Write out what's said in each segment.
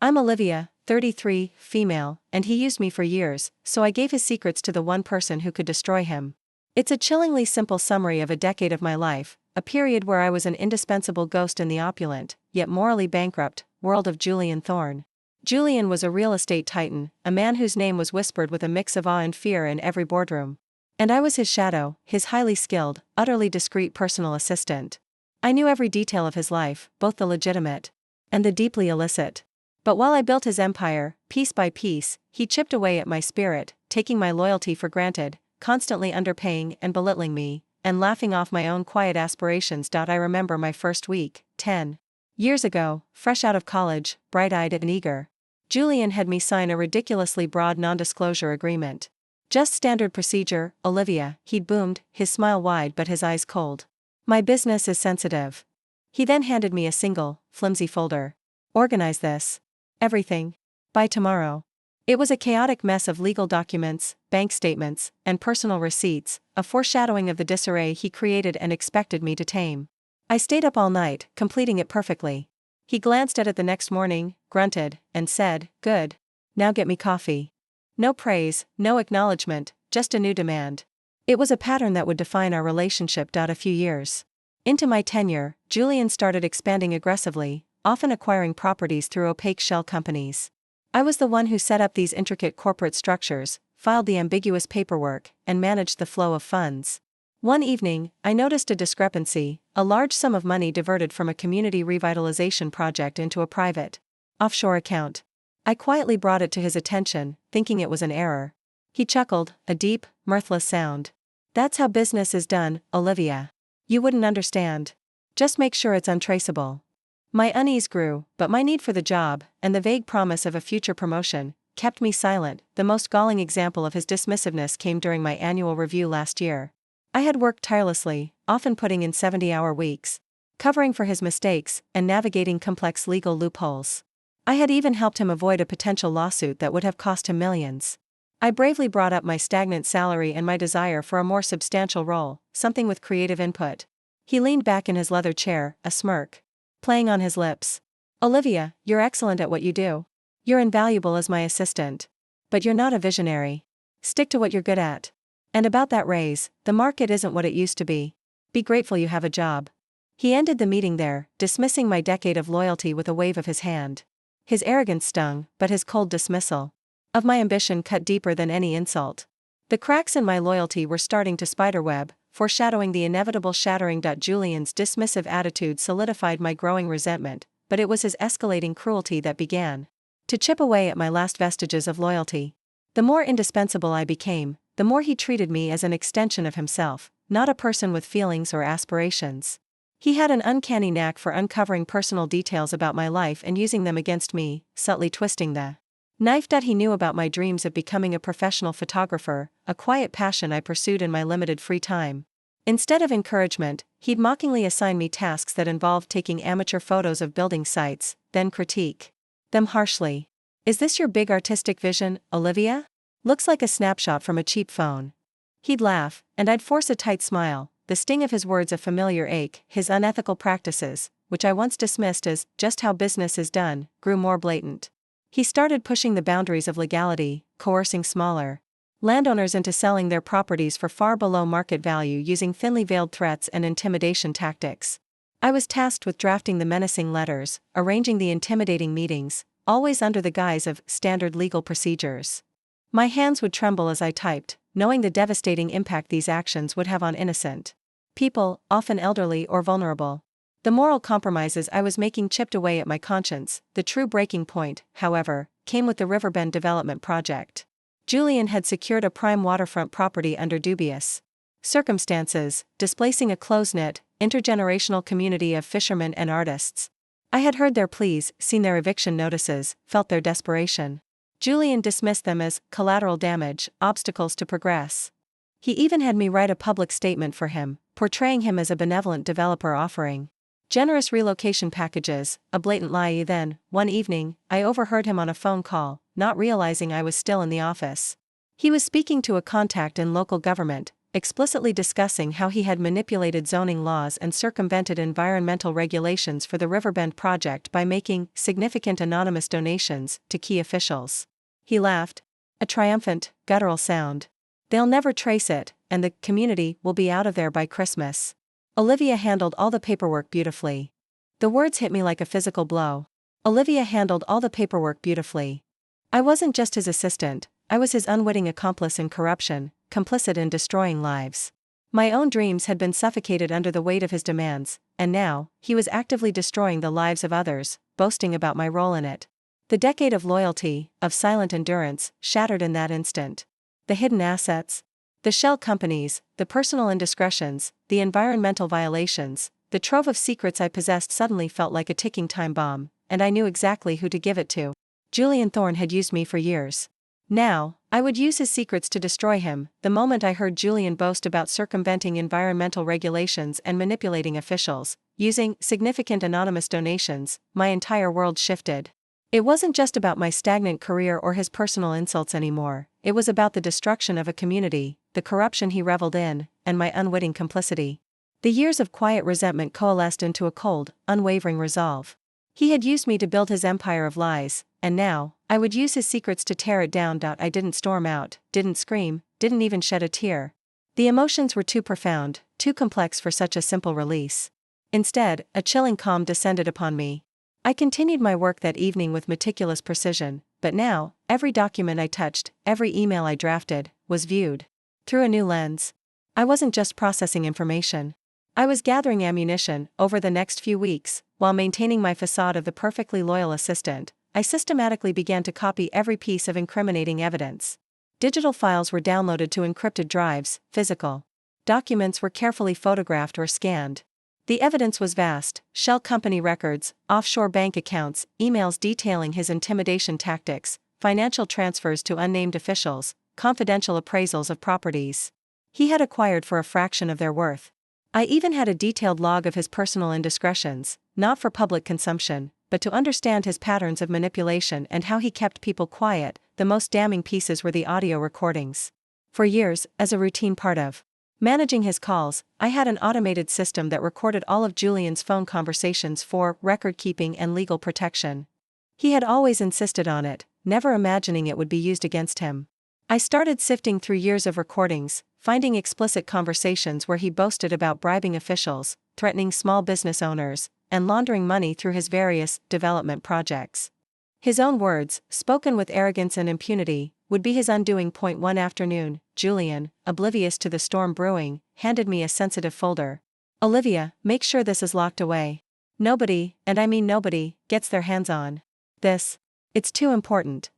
I'm Olivia, 33, female, and he used me for years, so I gave his secrets to the one person who could destroy him. It's a chillingly simple summary of a decade of my life, a period where I was an indispensable ghost in the opulent, yet morally bankrupt, world of Julian Thorne. Julian was a real estate titan, a man whose name was whispered with a mix of awe and fear in every boardroom. And I was his shadow, his highly skilled, utterly discreet personal assistant. I knew every detail of his life, both the legitimate and the deeply illicit. But while I built his empire, piece by piece, he chipped away at my spirit, taking my loyalty for granted, constantly underpaying and belittling me, and laughing off my own quiet aspirations. I remember my first week, 10 years ago, fresh out of college, bright-eyed and eager. Julian had me sign a ridiculously broad non-disclosure agreement. Just standard procedure, Olivia, he'd boomed, his smile wide but his eyes cold. My business is sensitive. He then handed me a single, flimsy folder. Organize this. Everything. By tomorrow. It was a chaotic mess of legal documents, bank statements, and personal receipts, a foreshadowing of the disarray he created and expected me to tame. I stayed up all night, completing it perfectly. He glanced at it the next morning, grunted, and said, "Good. Now get me coffee." No praise, no acknowledgement, just a new demand. It was a pattern that would define our relationship. A few years into my tenure, Julian started expanding aggressively, often acquiring properties through opaque shell companies. I was the one who set up these intricate corporate structures, filed the ambiguous paperwork, and managed the flow of funds. One evening, I noticed a discrepancy, a large sum of money diverted from a community revitalization project into a private, offshore account. I quietly brought it to his attention, thinking it was an error. He chuckled, a deep, mirthless sound. "That's how business is done, Olivia. You wouldn't understand. Just make sure it's untraceable." My unease grew, but my need for the job, and the vague promise of a future promotion, kept me silent. The most galling example of his dismissiveness came during my annual review last year. I had worked tirelessly, often putting in 70-hour weeks, covering for his mistakes, and navigating complex legal loopholes. I had even helped him avoid a potential lawsuit that would have cost him millions. I bravely brought up my stagnant salary and my desire for a more substantial role, something with creative input. He leaned back in his leather chair, a smirk playing on his lips. "Olivia, you're excellent at what you do. You're invaluable as my assistant. But you're not a visionary. Stick to what you're good at. And about that raise, the market isn't what it used to be. Be grateful you have a job." He ended the meeting there, dismissing my decade of loyalty with a wave of his hand. His arrogance stung, but his cold dismissal of my ambition cut deeper than any insult. The cracks in my loyalty were starting to spiderweb, foreshadowing the inevitable shattering. Julian's dismissive attitude solidified my growing resentment, but it was his escalating cruelty that began to chip away at my last vestiges of loyalty. The more indispensable I became, the more he treated me as an extension of himself, not a person with feelings or aspirations. He had an uncanny knack for uncovering personal details about my life and using them against me, subtly twisting the knife. He knew about my dreams of becoming a professional photographer, a quiet passion I pursued in my limited free time. Instead of encouragement, he'd mockingly assign me tasks that involved taking amateur photos of building sites, then critique them harshly. "Is this your big artistic vision, Olivia? Looks like a snapshot from a cheap phone." He'd laugh, and I'd force a tight smile, the sting of his words a familiar ache. His unethical practices, which I once dismissed as just how business is done, grew more blatant. He started pushing the boundaries of legality, coercing smaller landowners into selling their properties for far below market value using thinly veiled threats and intimidation tactics. I was tasked with drafting the menacing letters, arranging the intimidating meetings, always under the guise of standard legal procedures. My hands would tremble as I typed, knowing the devastating impact these actions would have on innocent people, often elderly or vulnerable. The moral compromises I was making chipped away at my conscience. The true breaking point, however, came with the Riverbend development project. Julian had secured a prime waterfront property under dubious circumstances, displacing a close-knit, intergenerational community of fishermen and artists. I had heard their pleas, seen their eviction notices, felt their desperation. Julian dismissed them as collateral damage, obstacles to progress. He even had me write a public statement for him, portraying him as a benevolent developer offering generous relocation packages, a blatant lie. Then, one evening, I overheard him on a phone call, not realizing I was still in the office. He was speaking to a contact in local government, explicitly discussing how he had manipulated zoning laws and circumvented environmental regulations for the Riverbend project by making significant anonymous donations to key officials. He laughed. A triumphant, guttural sound. They'll never trace it, and the community will be out of there by Christmas. Olivia handled all the paperwork beautifully. The words hit me like a physical blow. Olivia handled all the paperwork beautifully. I wasn't just his assistant, I was his unwitting accomplice in corruption, complicit in destroying lives. My own dreams had been suffocated under the weight of his demands, and now, he was actively destroying the lives of others, boasting about my role in it. The decade of loyalty, of silent endurance, shattered in that instant. The hidden assets, the shell companies, the personal indiscretions, the environmental violations, the trove of secrets I possessed suddenly felt like a ticking time bomb, and I knew exactly who to give it to. Julian Thorne had used me for years. Now, I would use his secrets to destroy him. The moment I heard Julian boast about circumventing environmental regulations and manipulating officials, using significant anonymous donations, my entire world shifted. It wasn't just about my stagnant career or his personal insults anymore, it was about the destruction of a community, the corruption he reveled in, and my unwitting complicity. The years of quiet resentment coalesced into a cold, unwavering resolve. He had used me to build his empire of lies, and now, I would use his secrets to tear it down. I didn't storm out, didn't scream, didn't even shed a tear. The emotions were too profound, too complex for such a simple release. Instead, a chilling calm descended upon me. I continued my work that evening with meticulous precision, but now, every document I touched, every email I drafted, was viewed through a new lens. I wasn't just processing information. I was gathering ammunition. Over the next few weeks, while maintaining my facade of the perfectly loyal assistant, I systematically began to copy every piece of incriminating evidence. Digital files were downloaded to encrypted drives, physical documents were carefully photographed or scanned. The evidence was vast: shell company records, offshore bank accounts, emails detailing his intimidation tactics, financial transfers to unnamed officials, confidential appraisals of properties he had acquired for a fraction of their worth. I even had a detailed log of his personal indiscretions, not for public consumption, but to understand his patterns of manipulation and how he kept people quiet. The most damning pieces were the audio recordings. For years, as a routine part of managing his calls, I had an automated system that recorded all of Julian's phone conversations for record-keeping and legal protection. He had always insisted on it, never imagining it would be used against him. I started sifting through years of recordings, finding explicit conversations where he boasted about bribing officials, threatening small business owners, and laundering money through his various development projects. His own words, spoken with arrogance and impunity, would be his undoing. One afternoon, Julian, oblivious to the storm brewing, handed me a sensitive folder. "Olivia, make sure this is locked away. Nobody, and I mean nobody, gets their hands on this. It's too important."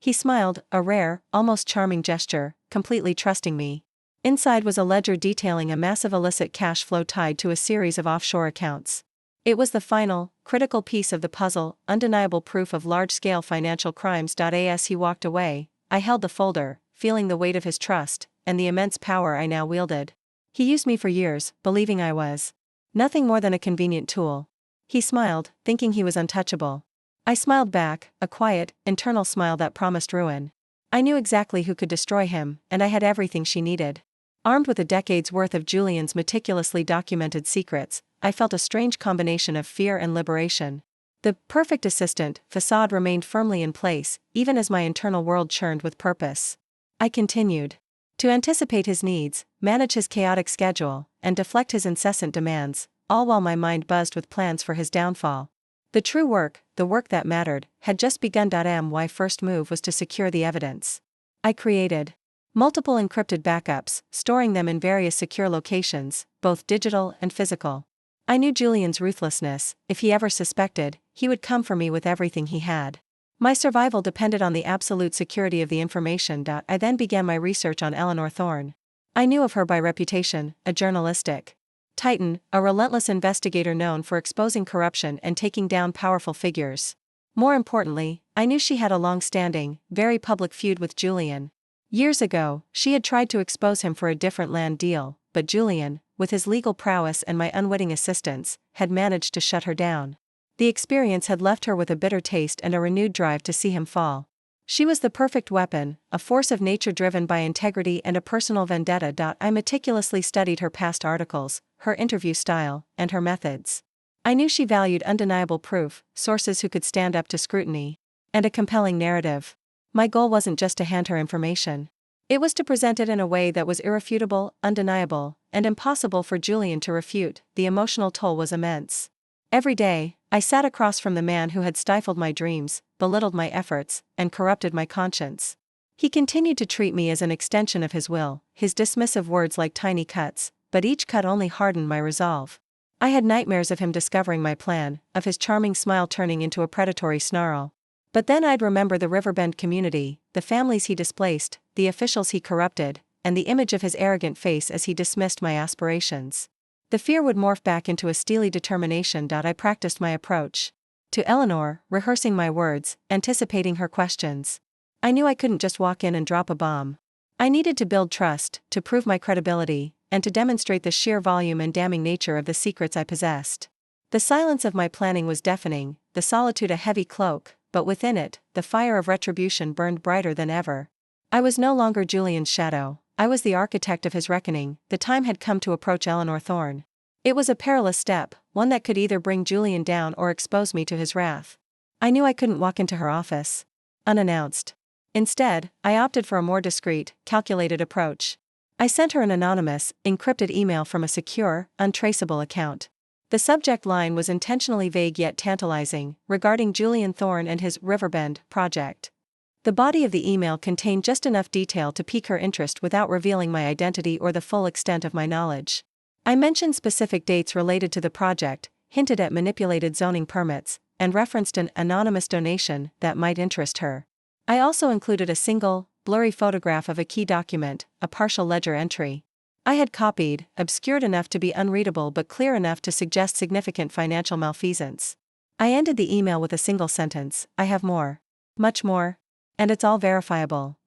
He smiled, a rare, almost charming gesture, completely trusting me. Inside was a ledger detailing a massive illicit cash flow tied to a series of offshore accounts. It was the final, critical piece of the puzzle, undeniable proof of large-scale financial crimes. As he walked away, I held the folder, feeling the weight of his trust, and the immense power I now wielded. He used me for years, believing I was nothing more than a convenient tool. He smiled, thinking he was untouchable. I smiled back, a quiet, internal smile that promised ruin. I knew exactly who could destroy him, and I had everything she needed. Armed with a decade's worth of Julian's meticulously documented secrets, I felt a strange combination of fear and liberation. The perfect assistant facade remained firmly in place, even as my internal world churned with purpose. I continued to anticipate his needs, manage his chaotic schedule, and deflect his incessant demands, all while my mind buzzed with plans for his downfall. The true work, the work that mattered, had just begun. My first move was to secure the evidence. I created multiple encrypted backups, storing them in various secure locations, both digital and physical. I knew Julian's ruthlessness. If he ever suspected, he would come for me with everything he had. My survival depended on the absolute security of the information. I then began my research on Eleanor Thorne. I knew of her by reputation, a journalistic titan, a relentless investigator known for exposing corruption and taking down powerful figures. More importantly, I knew she had a long-standing, very public feud with Julian. Years ago, she had tried to expose him for a different land deal, but Julian, with his legal prowess and my unwitting assistance, had managed to shut her down. The experience had left her with a bitter taste and a renewed drive to see him fall. She was the perfect weapon, a force of nature driven by integrity and a personal vendetta. I meticulously studied her past articles, her interview style, and her methods. I knew she valued undeniable proof, sources who could stand up to scrutiny, and a compelling narrative. My goal wasn't just to hand her information. It was to present it in a way that was irrefutable, undeniable, and impossible for Julian to refute. The emotional toll was immense. Every day, I sat across from the man who had stifled my dreams, belittled my efforts, and corrupted my conscience. He continued to treat me as an extension of his will, his dismissive words like tiny cuts, but each cut only hardened my resolve. I had nightmares of him discovering my plan, of his charming smile turning into a predatory snarl. But then I'd remember the Riverbend community, the families he displaced, the officials he corrupted, and the image of his arrogant face as he dismissed my aspirations. The fear would morph back into a steely determination. I practiced my approach to Eleanor, rehearsing my words, anticipating her questions. I knew I couldn't just walk in and drop a bomb. I needed to build trust, to prove my credibility, and to demonstrate the sheer volume and damning nature of the secrets I possessed. The silence of my planning was deafening, the solitude a heavy cloak, but within it, the fire of retribution burned brighter than ever. I was no longer Julian's shadow, I was the architect of his reckoning. The time had come to approach Eleanor Thorne. It was a perilous step, one that could either bring Julian down or expose me to his wrath. I knew I couldn't walk into her office unannounced. Instead, I opted for a more discreet, calculated approach. I sent her an anonymous, encrypted email from a secure, untraceable account. The subject line was intentionally vague yet tantalizing, regarding Julian Thorne and his Riverbend project. The body of the email contained just enough detail to pique her interest without revealing my identity or the full extent of my knowledge. I mentioned specific dates related to the project, hinted at manipulated zoning permits, and referenced an anonymous donation that might interest her. I also included a single, blurry photograph of a key document, a partial ledger entry. I had copied, obscured enough to be unreadable but clear enough to suggest significant financial malfeasance. I ended the email with a single sentence: I have more. Much more. And it's all verifiable.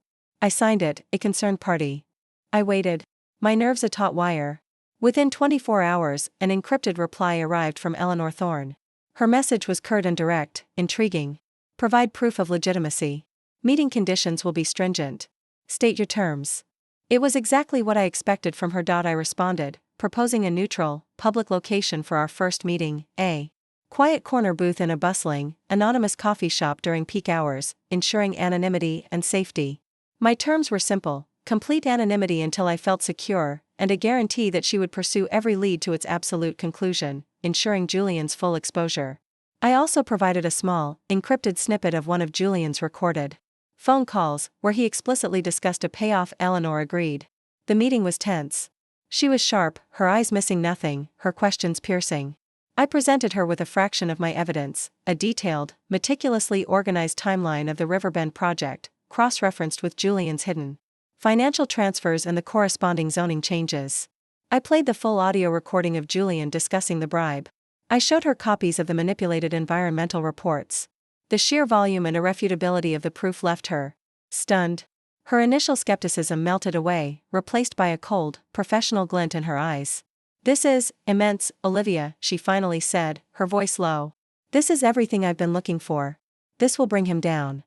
I signed it, a concerned party. I waited. My nerves a taut wire. Within 24 hours, an encrypted reply arrived from Eleanor Thorne. Her message was curt and direct, intriguing. Provide proof of legitimacy. Meeting conditions will be stringent. State your terms. It was exactly what I expected from her. I responded, proposing a neutral, public location for our first meeting, a quiet corner booth in a bustling, anonymous coffee shop during peak hours, ensuring anonymity and safety. My terms were simple: complete anonymity until I felt secure, and a guarantee that she would pursue every lead to its absolute conclusion, ensuring Julian's full exposure. I also provided a small, encrypted snippet of one of Julian's recorded phone calls, where he explicitly discussed a payoff. Eleanor agreed. The meeting was tense. She was sharp, her eyes missing nothing, her questions piercing. I presented her with a fraction of my evidence, a detailed, meticulously organized timeline of the Riverbend project, cross-referenced with Julian's hidden financial transfers and the corresponding zoning changes. I played the full audio recording of Julian discussing the bribe. I showed her copies of the manipulated environmental reports. The sheer volume and irrefutability of the proof left her stunned. Her initial skepticism melted away, replaced by a cold, professional glint in her eyes. This is immense, Olivia, she finally said, her voice low. This is everything I've been looking for. This will bring him down.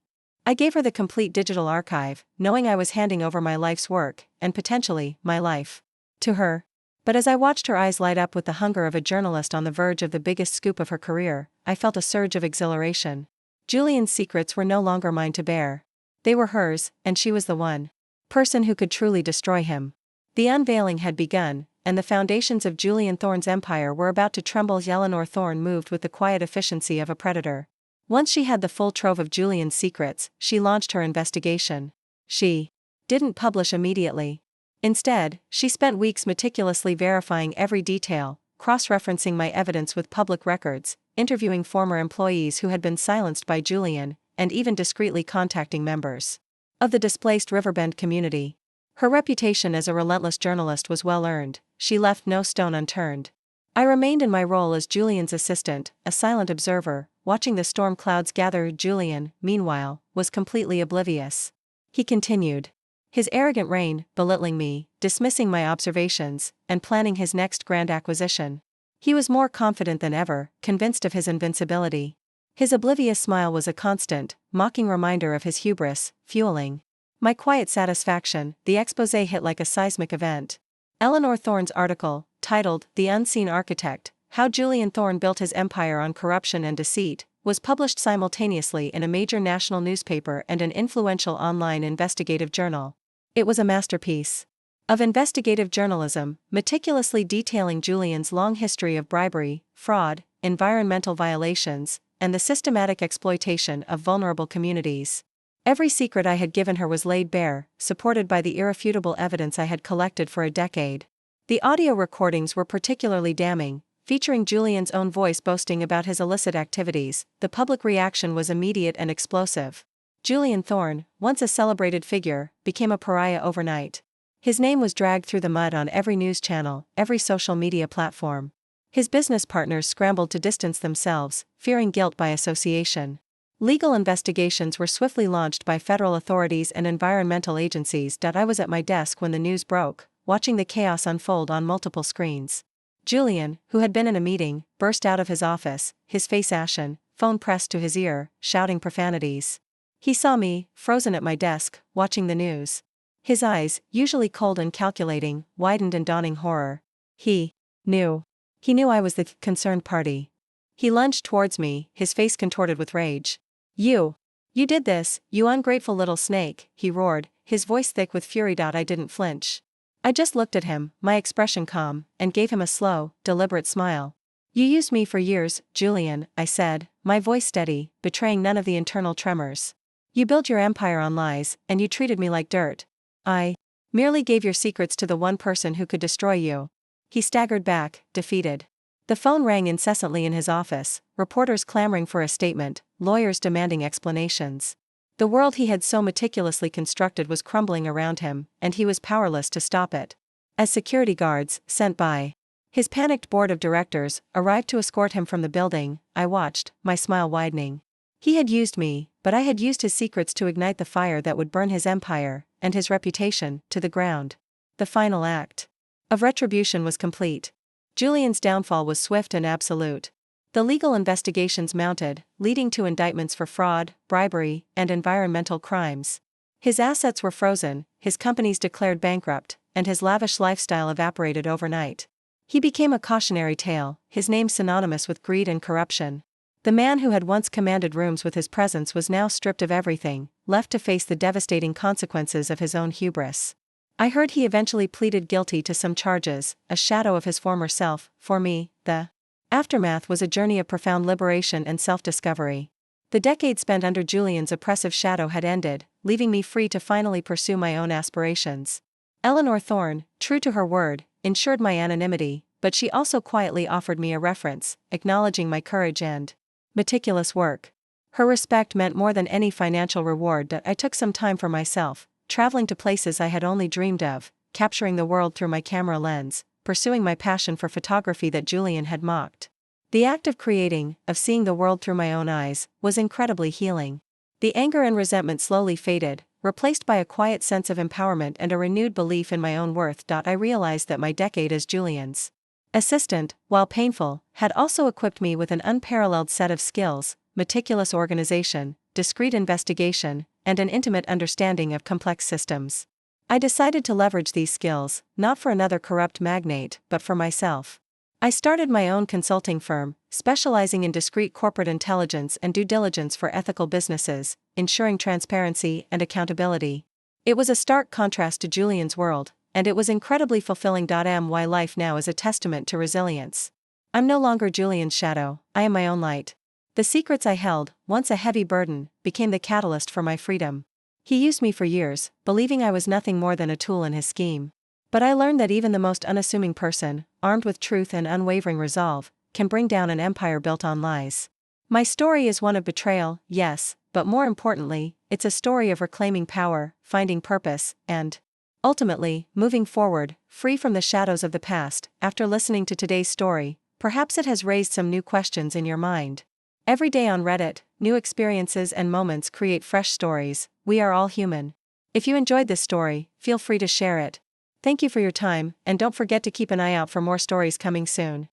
I gave her the complete digital archive, knowing I was handing over my life's work, and potentially, my life, to her. But as I watched her eyes light up with the hunger of a journalist on the verge of the biggest scoop of her career, I felt a surge of exhilaration. Julian's secrets were no longer mine to bear. They were hers, and she was the one person who could truly destroy him. The unveiling had begun, and the foundations of Julian Thorne's empire were about to tremble. Eleanor Thorne moved with the quiet efficiency of a predator. Once she had the full trove of Julian's secrets, she launched her investigation. She didn't publish immediately. Instead, she spent weeks meticulously verifying every detail, cross-referencing my evidence with public records, interviewing former employees who had been silenced by Julian, and even discreetly contacting members of the displaced Riverbend community. Her reputation as a relentless journalist was well earned. She left no stone unturned. I remained in my role as Julian's assistant, a silent observer, watching the storm clouds gather. Julian, meanwhile, was completely oblivious. He continued his arrogant reign, belittling me, dismissing my observations, and planning his next grand acquisition. He was more confident than ever, convinced of his invincibility. His oblivious smile was a constant, mocking reminder of his hubris, fueling my quiet satisfaction. The exposé hit like a seismic event. Eleanor Thorne's article, titled The Unseen Architect, How Julian Thorne Built His Empire on Corruption and Deceit, was published simultaneously in a major national newspaper and an influential online investigative journal. It was a masterpiece of investigative journalism, meticulously detailing Julian's long history of bribery, fraud, environmental violations, and the systematic exploitation of vulnerable communities. Every secret I had given her was laid bare, supported by the irrefutable evidence I had collected for a decade. The audio recordings were particularly damning, featuring Julian's own voice boasting about his illicit activities. The public reaction was immediate and explosive. Julian Thorne, once a celebrated figure, became a pariah overnight. His name was dragged through the mud on every news channel, every social media platform. His business partners scrambled to distance themselves, fearing guilt by association. Legal investigations were swiftly launched by federal authorities and environmental agencies. I was at my desk when the news broke, watching the chaos unfold on multiple screens. Julian, who had been in a meeting, burst out of his office, his face ashen, phone pressed to his ear, shouting profanities. He saw me, frozen at my desk, watching the news. His eyes, usually cold and calculating, widened in dawning horror. He knew I was the concerned party. He lunged towards me, his face contorted with rage. You did this, you ungrateful little snake, he roared, his voice thick with fury. I didn't flinch. I just looked at him, my expression calm, and gave him a slow, deliberate smile. You used me for years, Julian, I said, my voice steady, betraying none of the internal tremors. You built your empire on lies, and you treated me like dirt. I merely gave your secrets to the one person who could destroy you. He staggered back, defeated. The phone rang incessantly in his office, reporters clamoring for a statement, lawyers demanding explanations. The world he had so meticulously constructed was crumbling around him, and he was powerless to stop it. As security guards, sent by his panicked board of directors, arrived to escort him from the building, I watched, my smile widening. He had used me, but I had used his secrets to ignite the fire that would burn his empire, and his reputation, to the ground. The final act of retribution was complete. Julian's downfall was swift and absolute. The legal investigations mounted, leading to indictments for fraud, bribery, and environmental crimes. His assets were frozen, his companies declared bankrupt, and his lavish lifestyle evaporated overnight. He became a cautionary tale, his name synonymous with greed and corruption. The man who had once commanded rooms with his presence was now stripped of everything, left to face the devastating consequences of his own hubris. I heard he eventually pleaded guilty to some charges, a shadow of his former self. For me, the aftermath was a journey of profound liberation and self-discovery. The decade spent under Julian's oppressive shadow had ended, leaving me free to finally pursue my own aspirations. Eleanor Thorne, true to her word, ensured my anonymity, but she also quietly offered me a reference, acknowledging my courage and meticulous work. Her respect meant more than any financial reward. I took some time for myself, traveling to places I had only dreamed of, capturing the world through my camera lens, pursuing my passion for photography that Julian had mocked. The act of creating, of seeing the world through my own eyes, was incredibly healing. The anger and resentment slowly faded, replaced by a quiet sense of empowerment and a renewed belief in my own worth. I realized that my decade as Julian's assistant, while painful, had also equipped me with an unparalleled set of skills: meticulous organization, discreet investigation, and an intimate understanding of complex systems. I decided to leverage these skills, not for another corrupt magnate, but for myself. I started my own consulting firm, specializing in discreet corporate intelligence and due diligence for ethical businesses, ensuring transparency and accountability. It was a stark contrast to Julian's world, and it was incredibly fulfilling. My life now is a testament to resilience. I'm no longer Julian's shadow, I am my own light. The secrets I held, once a heavy burden, became the catalyst for my freedom. He used me for years, believing I was nothing more than a tool in his scheme. But I learned that even the most unassuming person, armed with truth and unwavering resolve, can bring down an empire built on lies. My story is one of betrayal, yes, but more importantly, it's a story of reclaiming power, finding purpose, and ultimately, moving forward, free from the shadows of the past. After listening to today's story, perhaps it has raised some new questions in your mind. Every day on Reddit, new experiences and moments create fresh stories. We are all human. If you enjoyed this story, feel free to share it. Thank you for your time, and don't forget to keep an eye out for more stories coming soon.